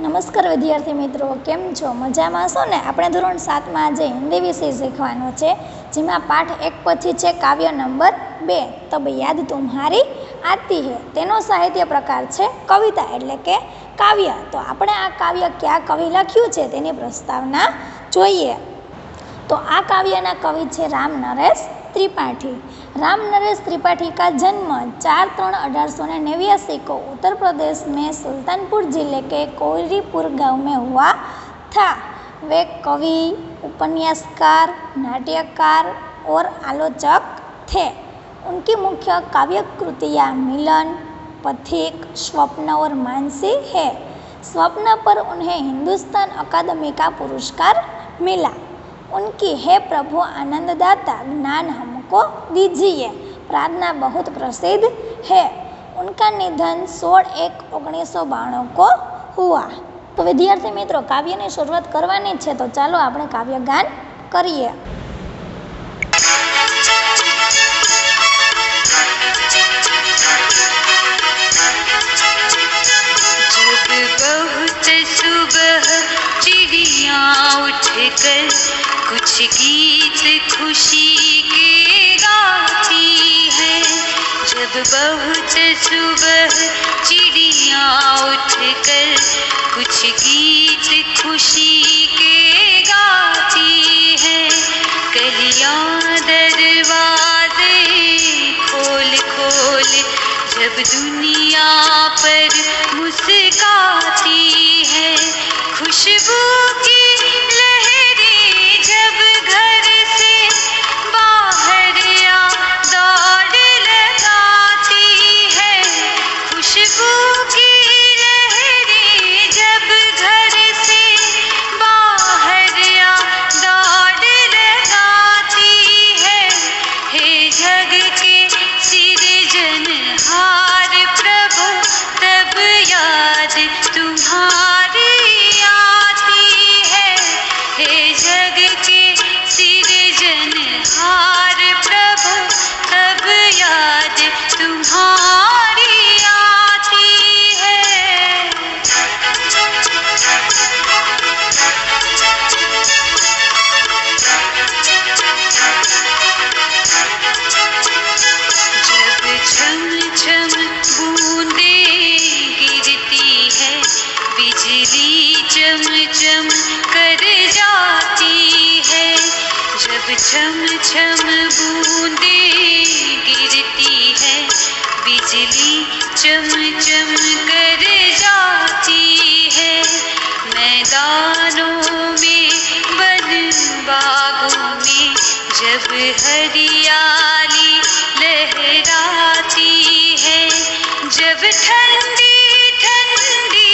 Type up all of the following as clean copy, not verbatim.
નમસ્કાર વિદ્યાર્થી મિત્રો, કેમ છો? મજામાં છો ને? આપણે ધોરણ 7માં આજે હિન્દી વિષય શીખવાનો છે, જેમાં પાઠ 1 પછી છે કાવ્ય નંબર 2 તબ યાદ તુમ્હારી આતી હૈ. તેનો સાહિત્ય પ્રકાર છે કવિતા એટલે કે કાવ્ય. તો આપણે આ કાવ્ય ક્યાં કવિ લખ્યું છે તેની પ્રસ્તાવના જોઈએ. તો આ કાવ્યના કવિ છે રામ નરેશ त्रिपाठी। राम नरेश त्रिपाठी का जन्म 4/3/1889 को उत्तर प्रदेश में सुल्तानपुर जिले के कोयरीपुर गांव में हुआ था। वे कवि, उपन्यासकार, नाट्यकार और आलोचक थे। उनकी मुख्य काव्य कृतियाँ मिलन, पथिक, स्वप्न और मानसी है। स्वप्न पर उन्हें हिंदुस्तान अकादमी का पुरस्कार मिला। उनकी हे प्रभु आनंददाता ज्ञान हमको दीजिए प्रार्थना बहुत प्रसिद्ध है। उनका निधन 16/1/1992 को हुआ। तो विद्यार्थी मित्रों, काव्य की शुरुआत करवानी है, तो चलो આપણે કાવ્યગાન કરીએ। बहुत सुबह चिड़िया उठकर कुछ गीत खुशी के गाती है। जब बहुत सुबह चिड़िया उठकर कुछ गीत खुशी के गाती है। कलियां दरवाजे खोल खोल जब दुनिया पर मुस्काती है। खुशबू की लहरें जब घर से बाहर आ दौड़ लगाती है। खुशबू की लहरें जब घर से बाहर आ दौड़ लगाती है। हे जग के सिरजनहार प्रभु तब याद तुम्हारी आती है। हे जग के सिरजनहार प्रभु तब याद तुम्हारी आती है। जब छम छम बूंदे गिरती है, बिजली चम चम कर जाती है। जब छम छम बूंदे गिरती है, बिजली चम चम कर जाती है। मैदानों में वन बागों में जब हरियाली लहराती है। जब ठंडी ठंडी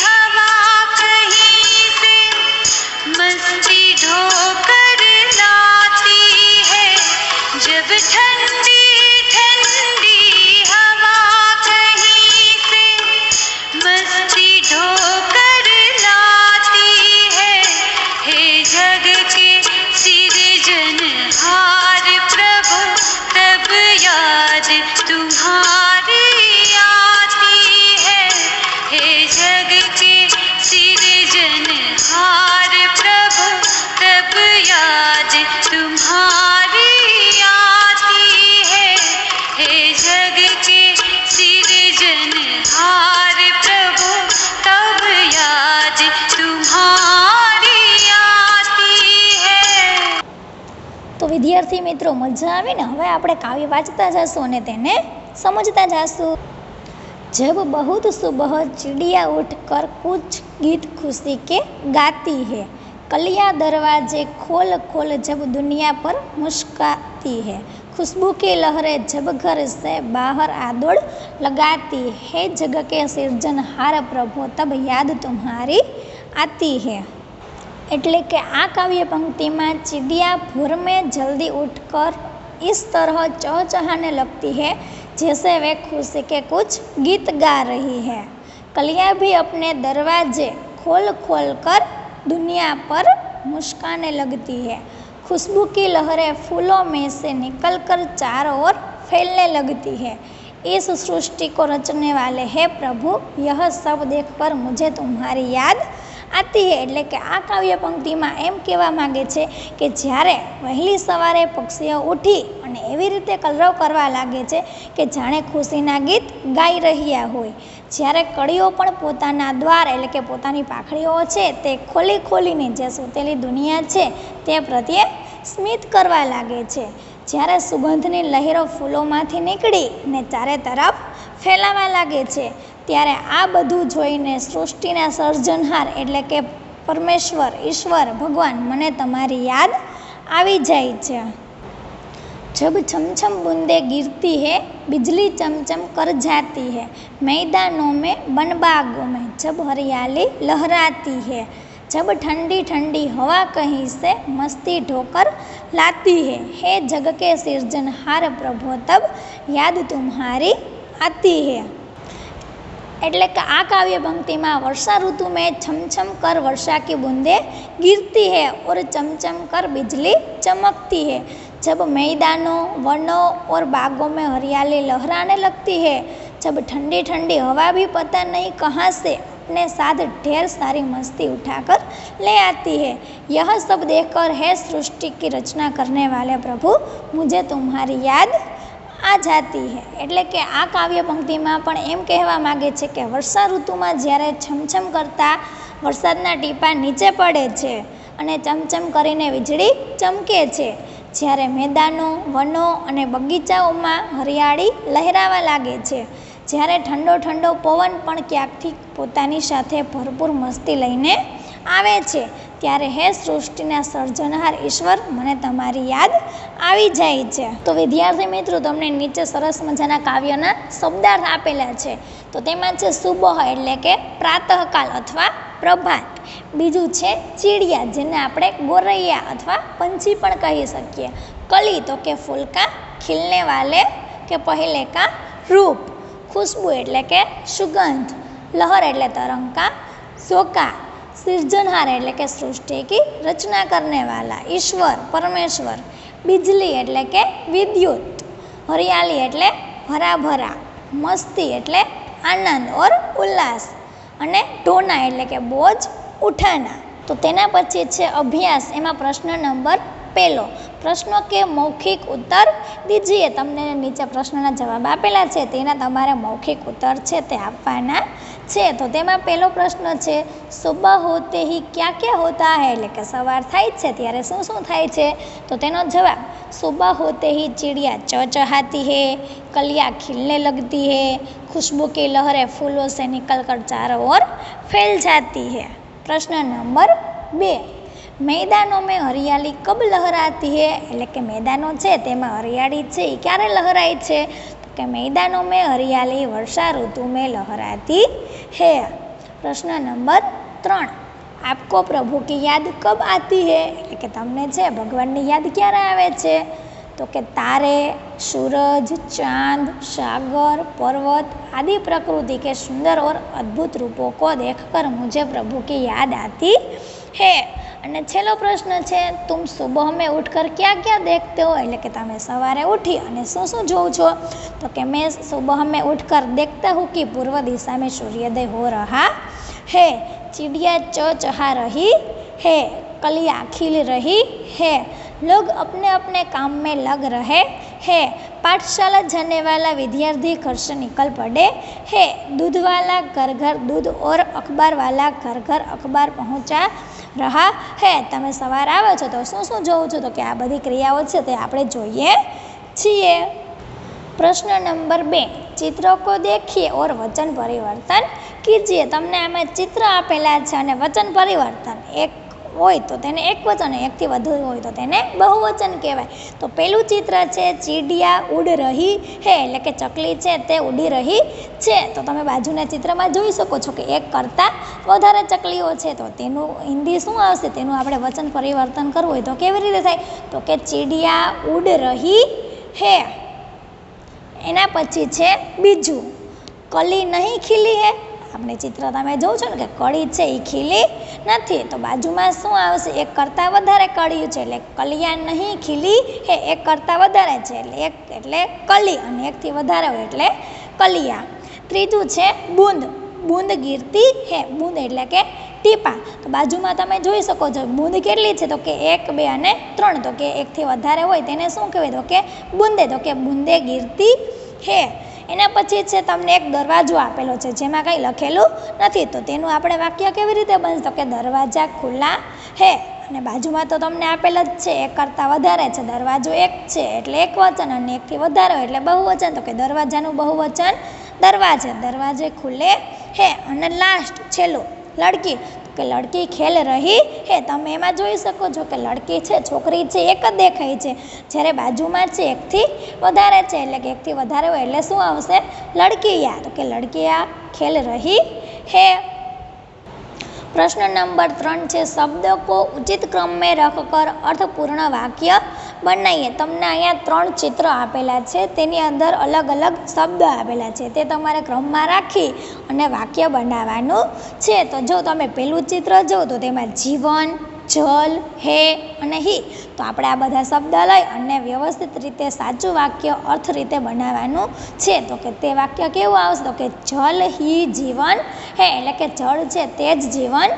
हवा कहीं से मस्ती ढोकर लाती है। जब ठंडी ठंडी हवा कहीं से मस्ती ढोकर लाती है। हे जग के सिरजनहार प्रभु तब याद तुम्हारी आती है। हे जग के सिरजनहार प्रभु तब याद तुम्हारी आती है। हे जग के सिरजनहार प्रभु तब याद तुम्हारी आती है। તો વિદ્યાર્થી મિત્રો, મજા આવે ને? હવે આપણે કાવ્ય વાંચતા જશું અને તેને સમજતા જશું। जब बहुत सुबह चिड़िया उठकर कुछ गीत खुशी के गाती है, कलियां दरवाजे खोल खोल जब दुनिया पर मुस्काती है। खुशबू की लहरें जब घर से बाहर आ दौड़ लगाती है। जग के सिरजनहार प्रभु तब याद तुम्हारी आती है। એટલે કે આ કાવ્ય पंक्तिમાં चिड़िया भोर में जल्दी उठकर इस तरह चहचहाने लगती है जैसे वे खुशी के कुछ गीत गा रही है। कलियां भी अपने दरवाजे खोल खोल कर दुनिया पर मुस्काने लगती है। खुशबू की लहरें फूलों में से निकलकर चारों ओर फैलने लगती है। इस सृष्टि को रचने वाले हे प्रभु, यह सब देखकर मुझे तुम्हारी याद આતી હે. એટલે કે આ કાવ્ય પંક્તિમાં એમ કહેવા માગે છે કે જ્યારે વહેલી સવારે પક્ષીઓ ઉઠી અને એવી રીતે કલરવ કરવા લાગે છે કે જાણે ખુશીના ગીત ગાઈ રહ્યા હોય. જ્યારે કળીઓ પણ પોતાના દ્વાર એટલે કે પોતાની પાંખડીઓ છે તે ખોલી ખોલીને જે સૂતેલી દુનિયા છે તે પ્રત્યે સ્મિત કરવા લાગે છે. જ્યારે સુગંધની લહેરો ફૂલોમાંથી નીકળી ને ચારે તરફ ફેલાવા લાગે છે, ત્યારે આ બધું જોઈને સૃષ્ટિના સર્જનહાર એટલે કે પરમેશ્વર, ઈશ્વર, ભગવાન મને તમારી યાદ આવી જાય છે. जब छम छम बूंदे गिरती है, बिजली चमचम कर जाती है, मैदानों में वन बागों में जब हरियाली लहराती है, जब ठंडी ठंडी हवा कहीं से मस्ती ढोकर लाती है, हे जग के सृजनहार प्रभु तब याद तुम्हारी आती है. એટલે કે આ કાવ્ય પંક્તિમાં વર્ષા ઋતુ में छम छम कर वर्षा की बूंदे गिरती है और चमचम कर बिजली चमकती है, जब मैदानों, वनों और बागों में हरियाली लहराने लगती है, जब ठंडी ठंडी हवा भी पता नहीं कहाँ से अपने साथ ढेर सारी मस्ती उठाकर ले आती है, यह सब देखकर है सृष्टि की रचना करने वाले प्रभु मुझे तुम्हारी याद આ જાતી હે. એટલે કે આ કાવ્ય પંક્તિમાં પણ એમ કહેવા માગે છે કે વર્ષા ઋતુમાં જ્યારે છમછમ કરતા વરસાદના ટીપા નીચે પડે છે અને ચમચમ કરીને વીજળી ચમકે છે, જ્યારે મેદાનો, વનો અને બગીચાઓમાં હરિયાળી લહેરાવા લાગે છે, જ્યારે ઠંડો ઠંડો પવન પણ ક્યાંકથી પોતાની સાથે ભરપૂર મસ્તી લઈને આવે છે, ત્યારે હે સૃષ્ટિના સર્જનહાર ઈશ્વર મને તમારી યાદ આવી જાય છે. તો વિદ્યાર્થી મિત્રો, તમને નીચે સરસ મજાના કાવ્યના શબ્દાર્થ આપેલા છે. તો તેમાં છે સુબહ એટલે કે પ્રાતઃકાલ અથવા પ્રભાત. બીજું છે ચીડિયા, જેને આપણે ગોરૈયા અથવા પંછી પણ કહી શકીએ. કલી તો કે ફૂલકા ખીલને વાલે કે પહેલે કા રૂપ. ખુશ્બુ એટલે કે સુગંધ. લહર એટલે તરંગકા. ઝોકા सृजनहार એટલે કે સૃષ્ટિ કી રચના કરને વાલા ઈશ્વર, પરમેશ્વર. बिजली એટલે કે વિદ્યુત. હરિયાળી એટલે હરાભરા. મસ્તી એટલે આનંદ ઓર ઉલ્લાસ. અને ઢોના એટલે કે બોજ ઉઠાના. તો તેના પછી છે અભ્યાસ. એમાં પ્રશ્ન નંબર 1. પ્રશ્નો કે મૌખિક ઉત્તર દીજીએ. તમને નીચે પ્રશ્નના જવાબ આપેલા છે, તેના તમારે મૌખિક ઉત્તર છે તે આપવાના છે. તો તેમાં પહેલો પ્રશ્ન છે સુબહ હોતે હી ક્યા ક્યા હોતા હૈ, એટલે કે સવાર થાય છે ત્યારે શું શું થાય છે. તો તેનો જવાબ સુબહ હોતે હી ચિડિયા ચહચહાતી હૈ, કલિयां खिलने लगती है, खुशबू की लहरें फूलों से निकल कर चारों ओर फैल जाती है. प्रश्न नंबर 2. मैदानों में हरियाली कब लहराती है, એટલે કે મેદાનો છે તેમાં હરિયાળી છે એ ક્યારે લહેરાય છે. તો કે मैदानों में हरियाली वर्षा ऋतु में लहराती है. प्रश्न नंबर 3. आपको प्रभु की याद कब आती है, એટલે કે તમને છે ભગવાનની યાદ ક્યારે આવે છે. तो कि तारे, सूरज, चांद, सागर, पर्वत आदि प्रकृति के सुंदर और अद्भुत रूपों को देखकर मुझे प्रभु की याद आती है. અને છેલ્લો પ્રશ્ન છે तुम सुबह में उठकर क्या क्या देखते हो, એટલે કે તમે સવારે ઉઠી અને શું શું જોવો છો. તો કે मैं सुबह में उठकर देखता हूँ कि पूर्व दिशा में सूर्योदय हो रहा है, चिड़िया चहचहा रही है, कलियां खिल रही है, लोग अपने अपने काम में लग रहे हैं, पाठशाला जाने वाला विद्यार्थी घर से निकल पड़े हैं, दूध वाला घर घर दूध और अखबार वाला घर घर अखबार पहुँचा रहा है. તમે સવાર આવો છો તો શું શું જોવો છો. તો કે આ બધી ક્રિયાઓ છે તે આપણે જોઈએ છીએ. પ્રશ્ન નંબર 2. ચિત્રો કો દેખીએ और વચન પરિવર્તન કીજીએ. તમને આમાં ચિત્ર આપેલા છે અને વચન પરિવર્તન એક હોય તો તેને એક વચન, એકથી વધુ હોય તો તેને બહુવચન કહેવાય. તો પહેલું ચિત્ર છે ચીડિયા ઉડ રહી હે, એટલે કે ચકલી છે તે ઉડી રહી છે. તો તમે બાજુના ચિત્રમાં જોઈ શકો છો કે એક કરતાં વધારે ચકલીઓ છે. તો તેનું હિન્દી શું આવશે, તેનું આપણે વચન પરિવર્તન કરવું હોય તો કેવી રીતે થાય. તો કે ચીડિયા ઉડ રહી હે. એના પછી છે બીજું કલી નહીં ખીલી હે. આપણે ચિત્ર તમે જોવો છો ને કે કળી છે એ ખીલી નથી, તો બાજુમાં શું આવશે? એક કરતાં વધારે કળિયું છે એટલે કલિયા નહીં ખીલી હે, એક કરતાં વધારે છે એટલે એક એટલે કલી, અને એકથી વધારે હોય એટલે કલિયા. ત્રીજું છે બૂંદ, બૂંદ ગીરતી હે, બૂંદ એટલે કે ટીપા. તો બાજુમાં તમે જોઈ શકો છો બૂંદ કેટલી છે? તો કે 1, 2 અને 3. તો કે એકથી વધારે હોય તેને શું કહેવાય? તો કે બૂંદે, તો કે બૂંદે ગીરતી હે. એના પછી છે તમને એક દરવાજો આપેલો છે જેમાં કંઈ લખેલું નથી, તો તેનું આપણે વાક્ય કેવી રીતે બનશે? તો કે દરવાજા ખુલ્લા હે. અને બાજુમાં તો તમને આપેલ જ છે એક કરતાં વધારે છે, દરવાજો એક છે એટલે એક વચન, અને એકથી વધારે હોય એટલે બહુવચન, તો કે દરવાજાનું બહુવચન દરવાજે, દરવાજે ખુલ્લે હે. અને લાસ્ટ છેલ્લું લડકી, તો કે લડકી ખેલ રહી હે. તમે એમાં જોઈ શકો છો કે લડકી છે છોકરી છે એક જ દેખાય છે, જ્યારે બાજુમાં છે એકથી વધારે છે એટલે કે એકથી વધારે હોય એટલે શું આવશે? લડકીયા, તો કે લડકીયા ખેલ રહી હે. प्रश्न नंबर 3 है शब्द को उचित क्रम में रखकर अर्थपूर्ण वाक्य बनाइए। तमने अहींया 3 चित्र आपेला है, तेनी अंदर अलग अलग शब्द आपेला है, ते तमारे क्रम में राखी अने वाक्य बनाववानुं छे। तो जो तमे पहेलुं चित्र जो तो तेमां जीवन, जल, हे अने ही, तो आपणे आ बधा शब्द लई अने व्यवस्थित रीते साचुं वाक्य अर्थ रीते बनाववानुं छे। तो के ते वाक्य केवुं आवशे? तो के जल ही जीवन हे, एटले के जल छे ते ज जीवन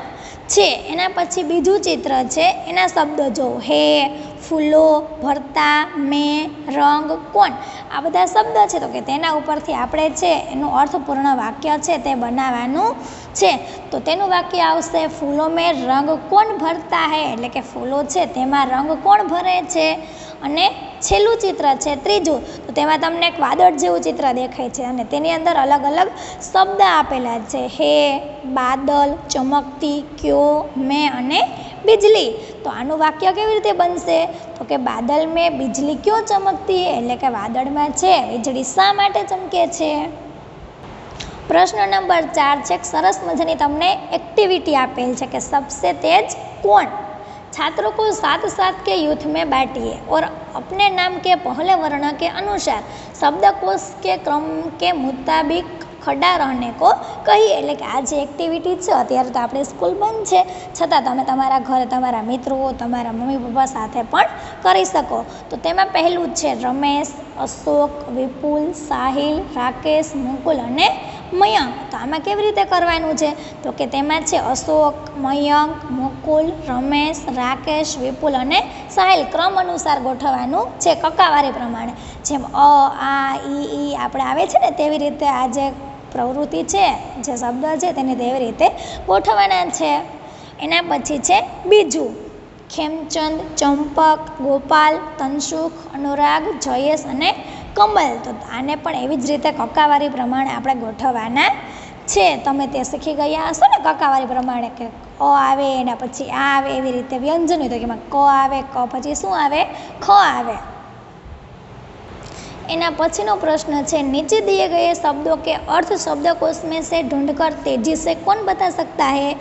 छे। एना पछी बीजुं चित्र छे, एना शब्द जो हे, फूलो, भरता, में, रंग, कोण, आ बधा शब्द छे। तो के तेना उपरथी आपणे छे एनुं अर्थपूर्ण वाक्य छे ते बनाववानुं छे। तो तेनुं वाक्य आवशे फूलों में रंग कोण भरता है, एटले के फूलो छे तेमां रंग कोण भरे छे। अने छेल्लुं चित्र छे त्रीजुं, तो तेमां तमने एक वादळ जेवुं चित्र देखाय छे अने तेनी अंदर अलग अलग शब्द आपेला छे, हे, बादल, चमकती, क्यो, में अने बिजली। तो आनुं वाक्य केवी रीते बनशे? तो के बादल में बिजली क्यों चमकती है, एटले के वादळमां छे वीजળી शा माटे चमके छे। प्रश्न नंबर 4 है सरस मजानी तमने एक्टिविटी आपेल है कि सबसे तेज कौन। छात्रों को 7-7 के यूथ में बांटिए और अपने नाम के पहले वर्ण के अनुसार शब्दकोश के क्रम के मुताबिक खड़ा रहने को कही। एटले कि आज एक्टिविटी है, अत्यारे तो आपणे स्कूल बंद है छतां तमे तमारा घरे तमारा मित्रों तमारा मम्मी पप्पा साथे पण करी शको। तो तेमां पहेलुं छे रमेश, अशोक, विपुल, साहिल, राकेश, मुकुल अने मयंक। तो आमां केवी रीते करवानुं छे? तो के तेमां छे अशोक, मयंक, मुकुल, रमेश, राकेश, विपुल अने साहिल क्रम अनुसार गोठववानुं छे कक्कावारी प्रमाणे। जेम अ, आ, ई आपणे आवे छे ने तेवी रीते आ जे प्रवृत्ति है, जे शब्द है तेने तेवी रीते गोठववाना छे। एना पछी छे बीजू खेमचंद, चंपक, गोपाल, तनसुख, अनुराग, जयेश अने कमल। तो आने पण एवी ज रीते कक्कावारी प्रमाणे आपणे गोठववाना छे। तमे ते शीखी गया हशो ने कक्कावारी प्रमाणे के अ आवे एना पछी आ आवे, एवी रीते व्यंजन तो एमां क आवे, क पछी शुं आवे? ख आवे। एना पछीनो प्रश्न है नीचे दिए गए शब्दों के अर्थ शब्दकोश में से ढूंढकर तेजी से कौन बता सकता है।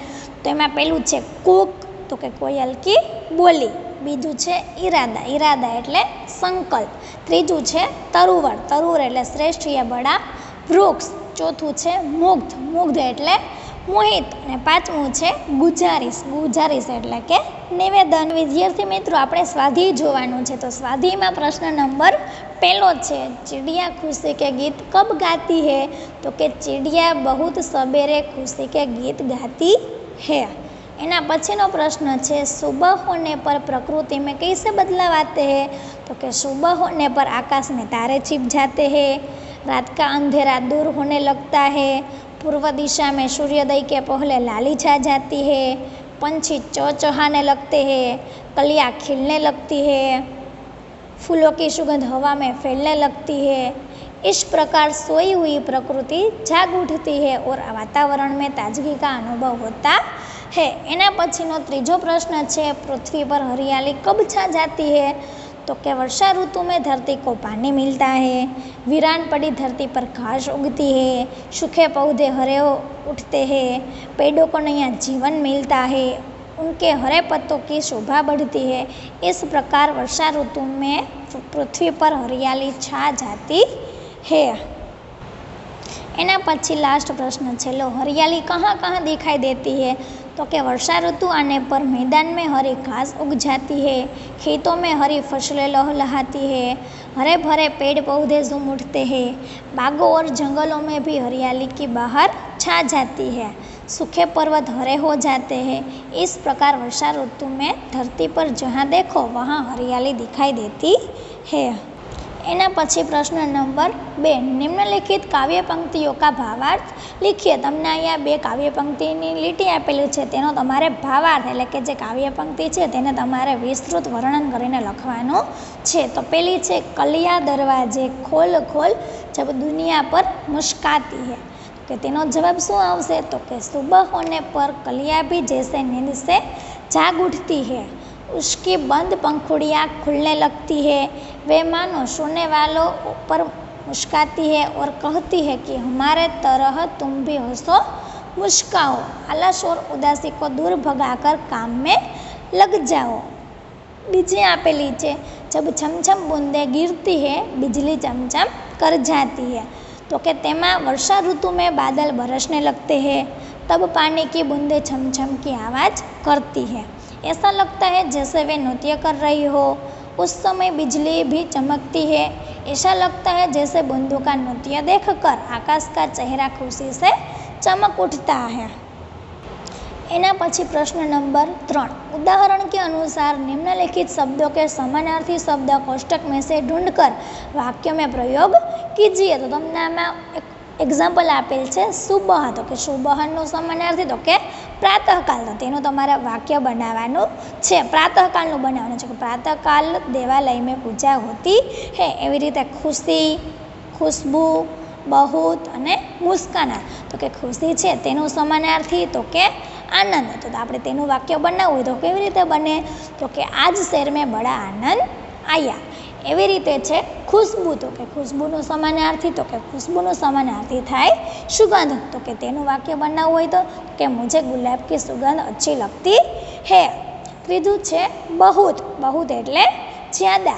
तो एमां पहेलुं छे कूक, तो के कोयल की बोली। बीजू है इरादा, इरादा एटले संकल्प। त्रीजू है तरुवर, तरुवर एटले श्रेष्ठ या बड़ा वृक्ष। चौथुं है मुग्ध, मुग्ध एटले मोहित। अने पांचमું है गुजारिश, गुजारिश एटले के निवेदन। विद्यार्थी मित्रों आपणे स्वाध्याय जोवानुं छे। तो स्वाध्यायमां प्रश्न नंबर 1 है चिड़िया खुशी के गीत कब गाती है। तो के चिड़िया बहुत सवेरे खुशी के गीत गाती है। एना पछीनो प्रश्न है सुबह होने पर प्रकृति में कैसे बदलाव आते हैं। तो कि सुबह होने पर आकाश में तारे छिप जाते हैं, रात का अंधेरा दूर होने लगता है, पूर्व दिशा में सूर्योदय के पहले लाली छा जाती है, पंछी चहचहाने लगते हैं, कलियाँ खिलने लगती है, फूलों की सुगंध हवा में फैलने लगती है। इस प्रकार सोई हुई प्रकृति जाग उठती है और वातावरण में ताजगी का अनुभव होता है। एना पछीनो त्रीजो प्रश्न है पृथ्वी पर हरियाली कब छा जाती है। तो कि वर्षा ऋतु में धरती को पानी मिलता है, वीरान पड़ी धरती पर घास उगती है, सूखे पौधे हरे उठते हैं, पेड़ों को नया जीवन मिलता है, उनके हरे पत्तों की शोभा बढ़ती है। इस प्रकार वर्षा ऋतु में पृथ्वी पर हरियाली छा जाती है। एना पछी लास्ट प्रश्न छेल्लो, हरियाली कहाँ कहाँ दिखाई देती है? तो कि वर्षा ऋतु आने पर मैदान में हरी घास उग जाती है, खेतों में हरी फसलें लहलहाती है, हरे भरे पेड़ पौधे झूम उठते हैं, बागों और जंगलों में भी हरियाली की बहार छा जाती है, सूखे पर्वत हरे हो जाते हैं। इस प्रकार वर्षा ऋतु में धरती पर जहाँ देखो वहाँ हरियाली दिखाई देती है। एना पछी प्रश्न नंबर 2, निम्नलिखित काव्य पंक्तिओं का भावार्थ लिखिए। तमने अहींया 2 काव्य पंक्तिनी લીટી આપેલી છે, તેનો તમારે ભાવાર્થ એટલે કે જે કાવ્ય પંક્તિ છે તેને તમારે વિસ્તૃત વર્ણન કરીને લખવાનું છે। તો પેલી છે, કલિયા દરવાજે ખોલ ખોલ જબ दुनिया पर मुस्काती है। કે તેનો જવાબ શું આવશે? તો કે सुबह होने पर कलिया भी जैसे नींद से जाग उठती है, उसकी बंद पंखुड़ियाँ खुलने लगती है, वे मानो सोने वालों पर मुस्काती है और कहती है कि हमारे तरह तुम भी हंसो मुस्काओ, आलस और उदासी को दूर भगाकर काम में लग जाओ। बीजी आपेली है, जब छमछम बूंदे गिरती है बिजली चमचम कर जाती है। तो कि तेमा वर्षा ऋतु में बादल बरसने लगते हैं, तब पानी की बूंदें छमछम की आवाज़ करती है, ऐसा लगता है जैसे वे नृत्य कर रही हो। उस समय बिजली भी चमकती है, ऐसा लगता है जैसे बूंदों का नृत्य देखकर आकाश का चेहरा खुशी से चमक उठता है। एना पछी प्रश्न नंबर 3, उदाहरण के अनुसार निम्नलिखित शब्दों के समानार्थी शब्द कोष्टक में से ढूंढकर वाक्य में प्रयोग कीजिए। तो तमने आमां एक एक्जाम्पल आपेल है सुबह, तो कि सुबहनो समानार्थी तो कि प्रातःकाल, तो तेनुं तमारे वाक्य बनावानुं छे। प्रातःकालनुं बनाववानुं छे कि प्रातःकाल देवालय में पूजा होती है। एवी रीते खुशी, खुशबू, बहुत अने मुस्काना, तो कि खुशी छे तेनुं समानार्थी तो कि आनंद। तो आपणे तेनुं वाक्य बनाववुं होय तो केवी रीते बने? तो कि आज शहर में बड़ा आनंद आया। एवी रीते छे खुशबू, तो कि खुशबूनुं समानार्थी तो कि खुशबूनुं समानार्थी थाय सुगंध, तो कि तेनुं वाक्य बनाववुं होय तो कि मुझे गुलाब की सुगंध अच्छी लगती है। त्रीजुं छे बहुत, बहुत एटले ज्यादा,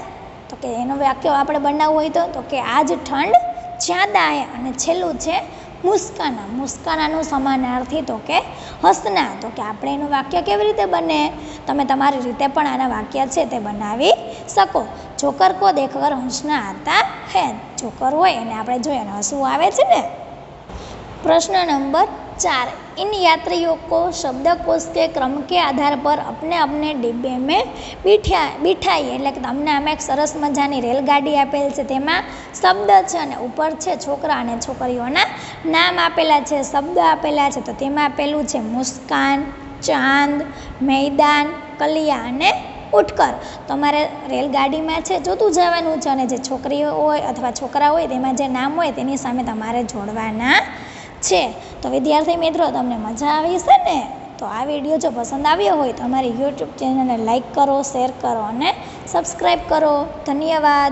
तो कि एनुं वाक्य आपणे बनाववुं होय तो कि आज ठंड ज्यादा है। अने छेल्लुं छे मुस्काना, मुस्कानानुं समानार्थी तो कि हसना, तो कि आपणे एनुं वाक्य केवी रीते बने? तमे तमारी रीते पण आना वाक्य छे ते बनावी शको। जोकर को देखकर हंसना आता है, जोकर होय एने आपणे जोईए हसवुं आवे छे ने। प्रश्न नंबर 4, इन यात्रियों को शब्दकोश के क्रम के आधार पर अपने अपने डिब्बे में बिठाइए। એટલે કે તમને આમાં એક સરસ મજાની રેલગાડી આપેલ છે, તેમાં શબ્દ છે અને ઉપર છે છોકરા અને છોકરીઓના નામ આપેલા છે, શબ્દ આપેલા છે। તો તેમાં પેલું છે મુસ્કાન, ચાંદ, मैदान, કલિયા અને ઉઠકર। તમારે રેલગાડીમાં છે જોતું જવાનું છે અને જે છોકરીઓ હોય અથવા છોકરા હોય તેમાં જે નામ હોય તેની સામે તમારે જોડવાના છે। તો વિદ્યાર્થી મિત્રો, તમને મજા આવી છે ને? તો આ વિડીયો જો પસંદ આવ્યો હોય તો અમારી યુટ્યુબ ચેનલને લાઈક કરો, શેર કરો અને સબસ્ક્રાઈબ કરો। ધન્યવાદ।